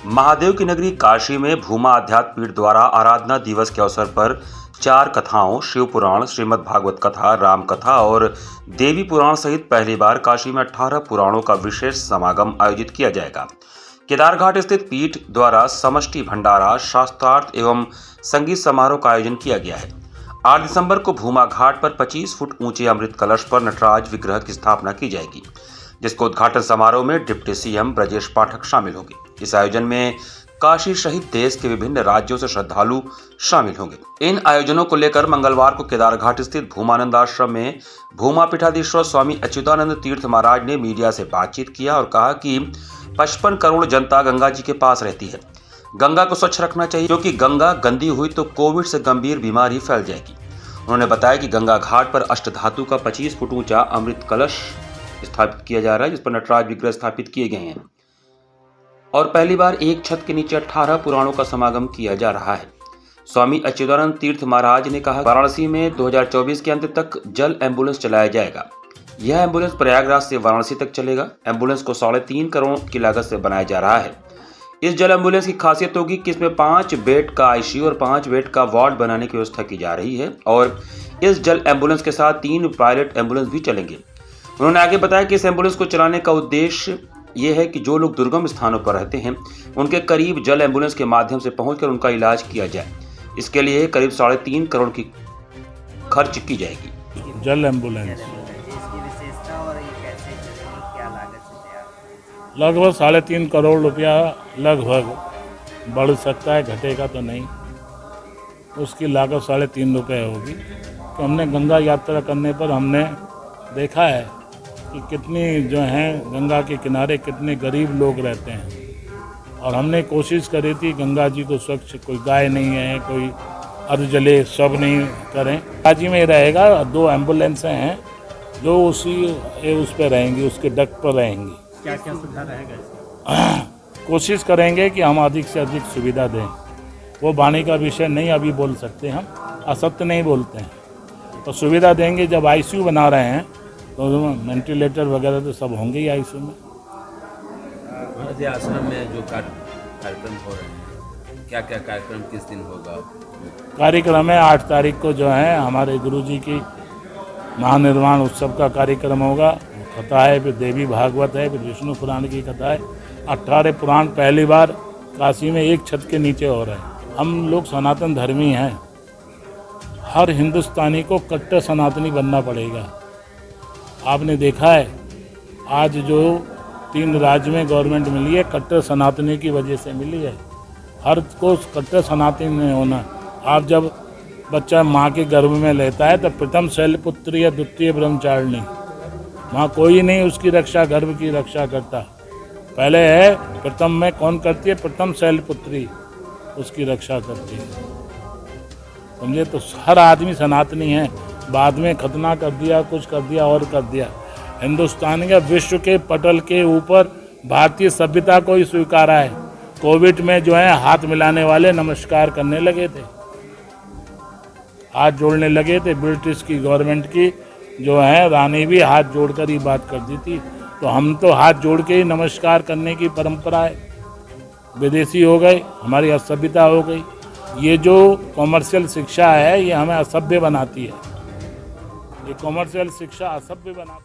महादेव की नगरी काशी में भूमा अध्यात्म पीठ द्वारा आराधना दिवस के अवसर पर 4 कथाओं, शिव पुराण, श्रीमद् भागवत कथा, राम कथा और देवी पुराण सहित पहली बार काशी में 18 पुराणों का विशेष समागम आयोजित किया जाएगा। केदारघाट स्थित पीठ द्वारा समष्टि भंडारा, शास्त्रार्थ एवं संगीत समारोह का आयोजन किया गया है। 8 दिसंबर को भूमा घाट पर 25 फुट ऊंचे अमृत कलश पर नटराज विग्रह की स्थापना की जाएगी, जिसको उद्घाटन समारोह में डिप्टी सीएम ब्रजेश पाठक शामिल होंगे। इस आयोजन में काशी सहित देश के विभिन्न राज्यों से श्रद्धालु शामिल होंगे। इन आयोजनों को लेकर मंगलवार को केदारघाट स्थित भूमानंद आश्रम में भूमा पीठाधीश्वर स्वामी अच्युतानंद तीर्थ महाराज ने मीडिया से बातचीत किया और कहा कि 55 करोड़ जनता गंगा जी के पास रहती है। गंगा को स्वच्छ रखना चाहिए, क्योंकि गंगा गंदी हुई तो कोविड से गंभीर बीमारी फैल जाएगी। उन्होंने बताया कि गंगा घाट पर अष्टधातु का 25 फुट ऊंचा अमृत कलश स्थापित किया जा रहा है, जिस पर नटराज विग्रह स्थापित किए गए हैं और पहली बार एक छत के नीचे 18 पुराणों का समागम किया जा रहा है। स्वामी अच्युतानंद तीर्थ महाराज ने कहा, वाराणसी में 2024 के अंत तक जल एम्बुलेंस चलाया जाएगा। यह एम्बुलेंस प्रयागराज से वाराणसी तक चलेगा। एम्बुलेंस को 3.5 करोड़ की लागत से बनाया जा रहा है। इस जल एम्बुलेंस की खासियत होगी कि इसमें 5 बेड का आईसीयू और 5 बेड का वार्ड बनाने की व्यवस्था की जा रही है और इस जल एम्बुलेंस के साथ 3 पायलट एम्बुलेंस भी चलेंगे। उन्होंने आगे बताया कि इस एम्बुलेंस को चलाने का उद्देश्य ये है कि जो लोग दुर्गम स्थानों पर रहते हैं उनके करीब जल एम्बुलेंस के माध्यम से पहुंचकर उनका इलाज किया जाए। इसके लिए करीब 3.5 करोड़ की खर्च की जाएगी। जल एम्बुलेंस लगभग 3.5 करोड़ रुपया लगभग बढ़ सकता है, घटेगा तो नहीं। उसकी लागत 3.5 रुपये होगी। तो हमने गंगा यात्रा करने पर हमने देखा है कि कितनी जो हैं गंगा के किनारे कितने गरीब लोग रहते हैं और हमने कोशिश करी थी गंगा जी को स्वच्छ, कोई गाय नहीं है, कोई अर्ध जले सब नहीं करें। गंगा जी में रहेगा। 2 एम्बुलेंसें हैं जो उस पर रहेंगी, उसके डक पर रहेंगी। क्या क्या सुधार रहेगा? कोशिश करेंगे कि हम अधिक से अधिक सुविधा दें। वो वाणी का विषय नहीं अभी बोल सकते, हम असत्य नहीं बोलते हैं। तो सुविधा देंगे। जब आईसीयू बना रहे हैं तो वेंटिलेटर वगैरह तो सब होंगे ही आईसीयू में। आश्रम में जो कार्यक्रम हो रहे हैं, क्या क्या कार्यक्रम किस दिन होगा? कार्यक्रम है 8 तारीख को जो है हमारे गुरुजी की महानिर्वाण उत्सव का कार्यक्रम होगा। कथा है, फिर देवी भागवत है, फिर विष्णु पुराण की कथा है। 18 पुराण पहली बार काशी में एक छत के नीचे हो रहे हैं। हम लोग सनातन धर्मी हैं। हर हिंदुस्तानी को कट्टर सनातनी बनना पड़ेगा। आपने देखा है आज जो 3 राज्य में गवर्नमेंट मिली है, कट्टर सनातनी की वजह से मिली है। हर को कट्टर सनातनी में होना। आप जब बच्चा माँ के गर्भ में लेता है तो प्रथम शैलपुत्री या द्वितीय ब्रह्मचारिणी, माँ कोई नहीं उसकी रक्षा, गर्भ की रक्षा करता। पहले है प्रथम में कौन करती है? प्रथम शैलपुत्री उसकी रक्षा करती है। समझे? तो हर आदमी सनातनी है। बाद में खतना कर दिया, कुछ कर दिया और कर दिया। हिंदुस्तान का विश्व के पटल के ऊपर भारतीय सभ्यता को ही स्वीकारा है। कोविड में जो है हाथ मिलाने वाले नमस्कार करने लगे थे, हाथ जोड़ने लगे थे। ब्रिटिश की गवर्नमेंट की जो है रानी भी हाथ जोड़कर ही बात कर दी थी। तो हम तो हाथ जोड़ के ही नमस्कार करने की परंपरा है। विदेशी हो गए, हमारी असभ्यता हो गई। ये जो कॉमर्शियल शिक्षा है ये हमें असभ्य बनाती है। ये कॉमर्शियल शिक्षा असभ्य बनाती है।